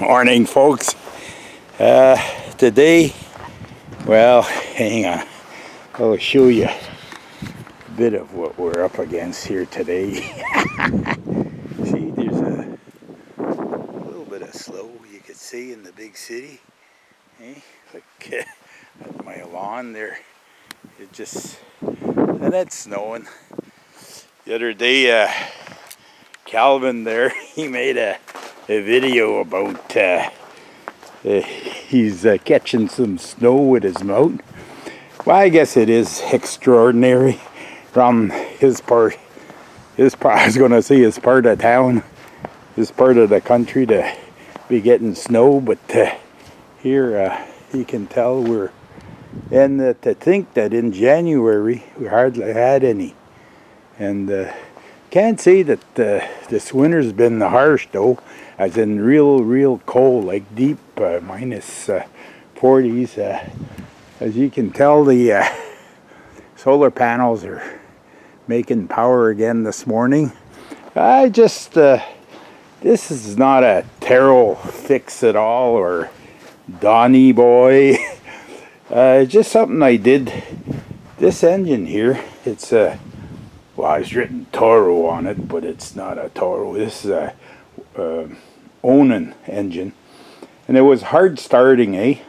Morning, folks. Today, well, hang on. I'll show you a bit of what we're up against here today. See, there's a little bit of snow you could see in the big city. Hey, like at my lawn there, and it's snowing. The other day, Calvin there, he made a video about he's catching some snow with his mouth. Well, I guess it is extraordinary from his part. I was going to say his part of town, his part of the country to be getting snow, but here you can tell and to think that in January we hardly had any. And can't say that this winter's been harsh though, as in real cold, like deep minus 40s. As you can tell, the solar panels are making power again this morning. This is not a Terrell fix at all, or Donny boy. Just something I did. This engine here, it's it's written Toro on it, but it's not a Toro. This is a Onan engine, and it was hard starting,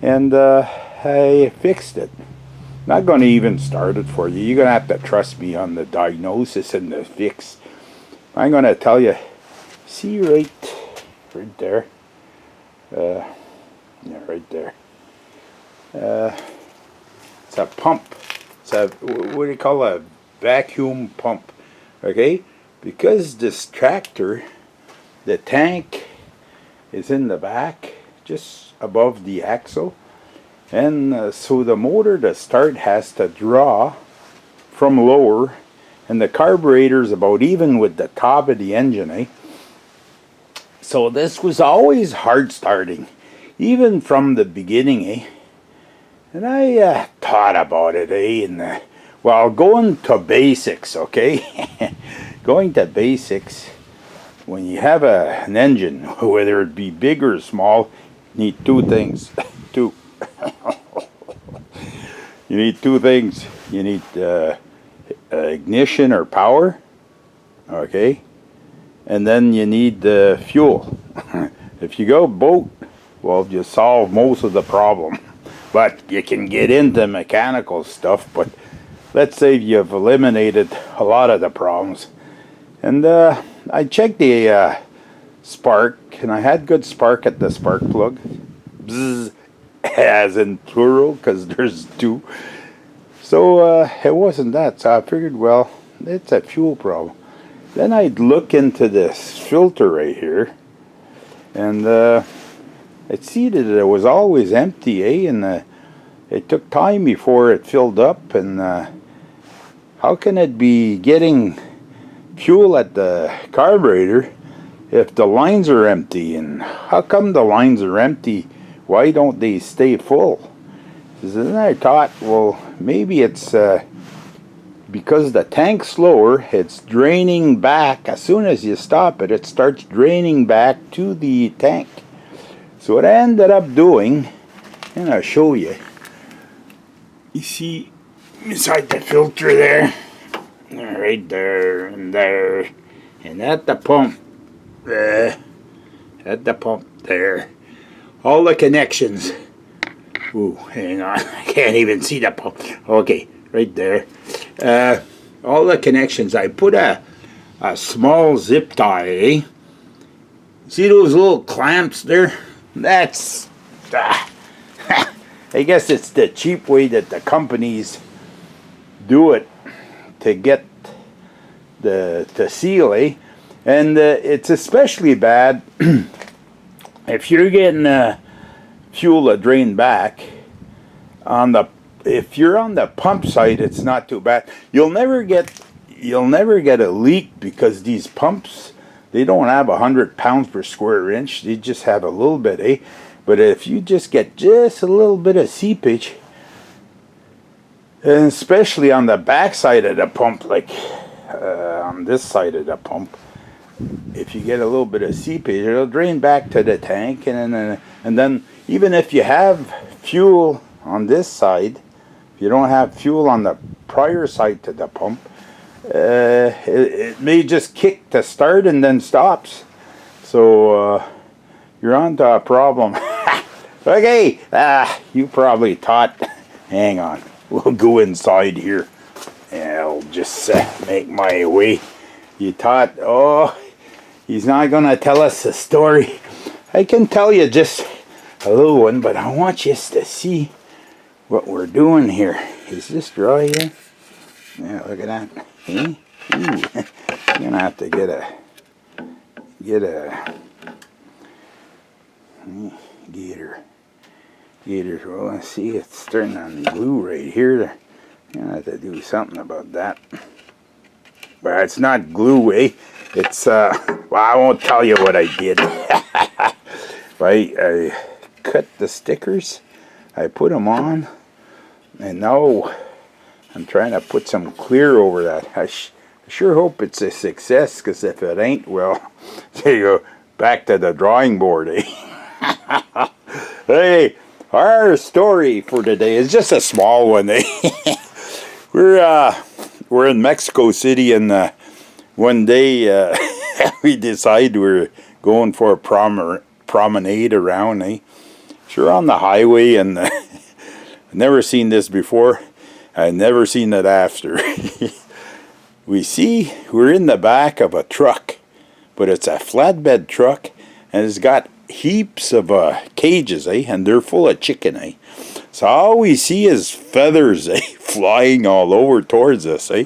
and I fixed it. Not going to even start it for you. You're going to have to trust me on the diagnosis and the fix. I'm going to tell you. See right there. Right there. It's a pump. It's a, what do you call a vacuum pump? Okay, because this tractor, the tank is in the back, just above the axle, and so the motor to start has to draw from lower, and the carburetor's about even with the top of the engine, So this was always hard starting, even from the beginning, And I thought about it, and going to basics, okay? Going to basics. When you have an engine, whether it be big or small, you need two things. You need two things. You need ignition or power, okay? And then you need fuel. If you go boat, well, you solve most of the problem. But you can get into mechanical stuff, but let's say you've eliminated a lot of the problems. And I checked the spark, and I had good spark at the spark plug. Bzzz, as in plural, because there's two. So it wasn't that. So I figured, well, it's a fuel problem. Then I'd look into this filter right here, and I'd see that it was always empty, and it took time before it filled up. And how can it be getting fuel at the carburetor if the lines are empty? And how come the lines are empty? Why don't they stay full? And then I thought, well, maybe it's because the tank's slower, it's draining back. As soon as you stop it, it starts draining back to the tank. So what I ended up doing, and I'll show you. You see inside the filter there, right there, and at the pump, there, all the connections. Ooh, hang on, I can't even see the pump. Okay, right there. All the connections. I put a small zip tie. See those little clamps there? That's. I guess it's the cheap way that the companies do it to get the seal, And it's especially bad if you're getting fuel to drain back. If you're on the pump side, it's not too bad. You'll never get a leak because these pumps, they don't have 100 pounds per square inch. They just have a little bit, But if you just get just a little bit of seepage, and especially on the back side of the pump, like on this side of the pump, if you get a little bit of seepage, it'll drain back to the tank, and then even if you have fuel on this side, if you don't have fuel on the prior side to the pump, it may just kick to start and then stops. So you're on to a problem. Okay, you probably thought, hang on, we'll go inside here and I'll just make my way. You thought, oh, he's not going to tell us a story. I can tell you just a little one, but I want you to see what we're doing here. Is this dry here? Yeah, look at that. Eh? Ooh. You're going to have to get a gator. Well, let's see, it's turning on the glue right here. You're going to have to do something about that. But it's not glue, eh? It's, well, I won't tell you what I did. I cut the stickers, I put them on, and now I'm trying to put some clear over that. I sure hope it's a success, because if it ain't, well, there you go, back to the drawing board, eh? Hey, our story for today is just a small one, eh? We're in Mexico City, and one day we decide we're going for a promenade around, eh? Sure, on the highway, and I've never seen this before. I've never seen it after. We're in the back of a truck, but it's a flatbed truck, and it's got heaps of cages, eh? And they're full of chicken, eh? So all we see is feathers, eh? Flying all over towards us, eh?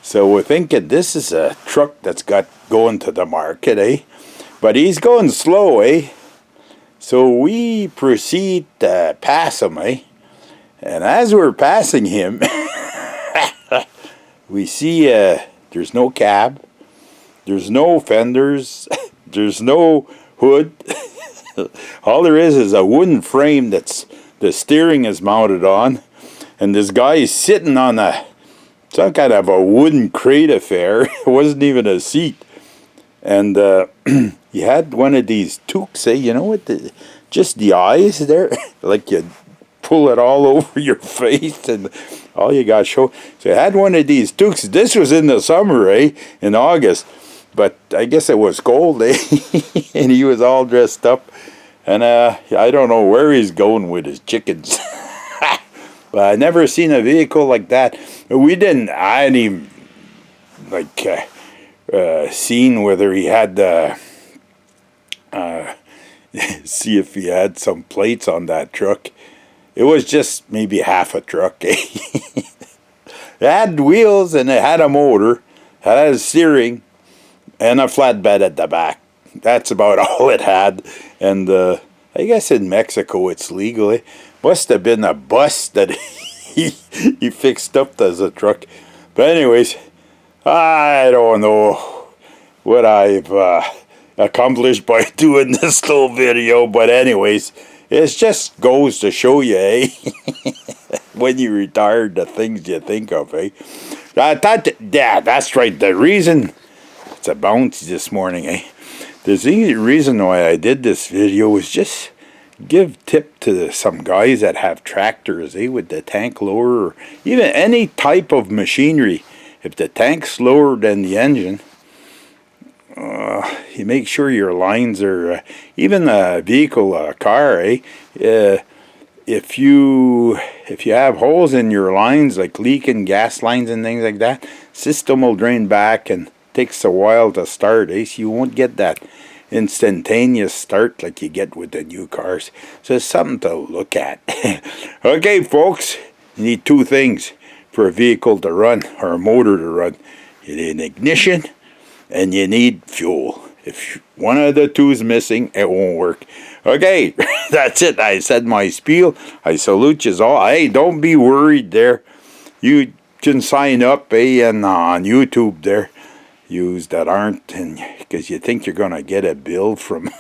So we're thinking this is a truck that's got going to the market, eh? But he's going slow, eh? So we proceed to pass him, eh? And as we're passing him, we see there's no cab, there's no fenders, there's no hood. All there is a wooden frame that's the steering is mounted on, and this guy is sitting on some kind of a wooden crate affair. It wasn't even a seat, and he had one of these toques, eh? You know what? Just the eyes there, like you pull it all over your face, and all you got to show. So he had one of these toques. This was in the summer, eh? In August. But I guess it was cold, eh? And he was all dressed up. And I don't know where he's going with his chickens. But I never seen a vehicle like that. I hadn't even seen whether he had see if he had some plates on that truck. It was just maybe half a truck, eh? It had wheels, and it had a motor, it had a steering, and a flatbed at the back. That's about all it had. And I guess in Mexico it's legal. Must have been a bus that he fixed up as a truck. But anyways, I don't know what I've accomplished by doing this little video. But anyways, it just goes to show you, eh? When you retire, the things you think of, eh? Yeah, that's right. The reason... It's a bounce this morning, eh? The reason why I did this video was just give tip to some guys that have tractors, eh? With the tank lower, or even any type of machinery. If the tank's lower than the engine, you make sure your lines are... even a vehicle, a car, eh? If you have holes in your lines, like leaking gas lines and things like that, system will drain back, and takes a while to start, eh? So you won't get that instantaneous start like you get with the new cars. So it's something to look at. Okay, folks, you need two things for a vehicle to run, or a motor to run. You need an ignition, and you need fuel. If one of the two is missing, it won't work. Okay, that's it. I said my spiel. I salute you all. Hey, don't be worried there. You can sign up, and on YouTube there. Use that aren't, and because you think you're gonna get a bill from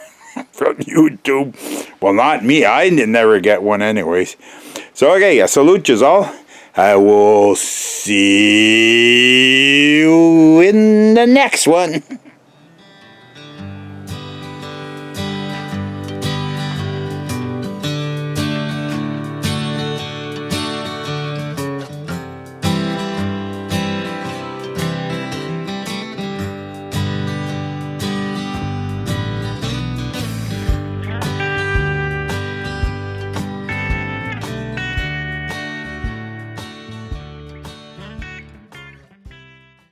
from YouTube. Well, not me. I never get one anyways. So okay, I salute you all. I will see you in the next one.